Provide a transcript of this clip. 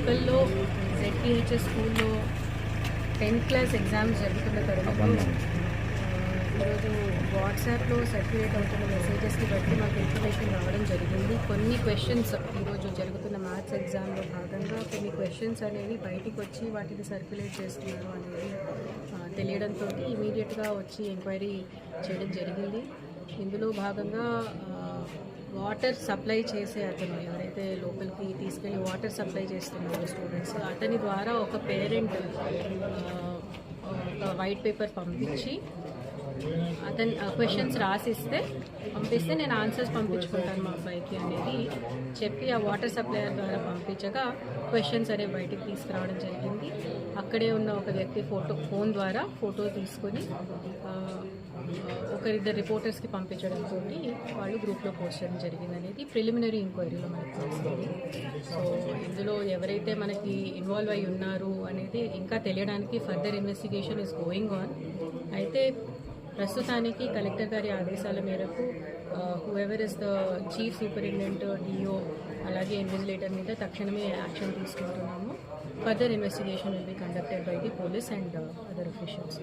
లోకల్లో ZPHS స్కూల్లో 10th class exams జరుగుతున్న తరుణంలో ఈరోజు వాట్సాప్లో సర్క్యులేట్ అవుతున్న మెసేజెస్ని బట్టి మాకు ఇన్ఫర్మేషన్ రావడం జరిగింది. కొన్ని క్వశ్చన్స్ ఈరోజు జరుగుతున్న మ్యాథ్స్ ఎగ్జామ్లో భాగంగా కొన్ని క్వశ్చన్స్ అనేవి బయటికి వచ్చి వాటిని సర్క్యులేట్ చేస్తున్నారు అనేది తెలియడంతో ఇమీడియట్గా వచ్చి ఎంక్వైరీ చేయడం జరిగింది. ఇందులో భాగంగా వాటర్ సప్లై చేసే అతను ఎవరైతే లోపలికి తీసుకెళ్ళి వాటర్ సప్లై చేస్తున్నారో స్టూడెంట్స్, అతని ద్వారా ఒక పేరెంట్ ఒక వైట్ పేపర్ పంపించి అతను క్వశ్చన్స్ పంపిస్తే నేను ఆన్సర్స్ పంపించుకుంటాను మా అబ్బాయికి అనేది చెప్పి ఆ వాటర్ సప్లయర్ ద్వారా పంపించగా క్వశ్చన్స్ అనేవి బయటికి తీసుకురావడం జరిగింది. అక్కడే ఉన్న ఒక వ్యక్తి ఫోన్ ద్వారా ఫోటో తీసుకొని ఒకరిద్దరు రిపోర్టర్స్కి పంపించడంతో వాళ్ళు గ్రూప్లో పోస్ట్ చేయడం జరిగింది అనేది ప్రిలిమినరీ ఎంక్వైరీలో మనకు తెలిసింది. సో ఇందులో ఎవరైతే మనకి ఇన్వాల్వ్ అయి ఉన్నారు అనేది ఇంకా తెలియడానికి further investigation is going on. అయితే ప్రస్తుతానికి కలెక్టర్ గారి ఆదేశాల మేరకు whoever is the chief superintendent, DO అలాగే ఇన్వెస్టిగేటర్ మీద తక్షణమే యాక్షన్ తీసుకుంటున్నాము. Further investigation will be conducted by the police and other officials.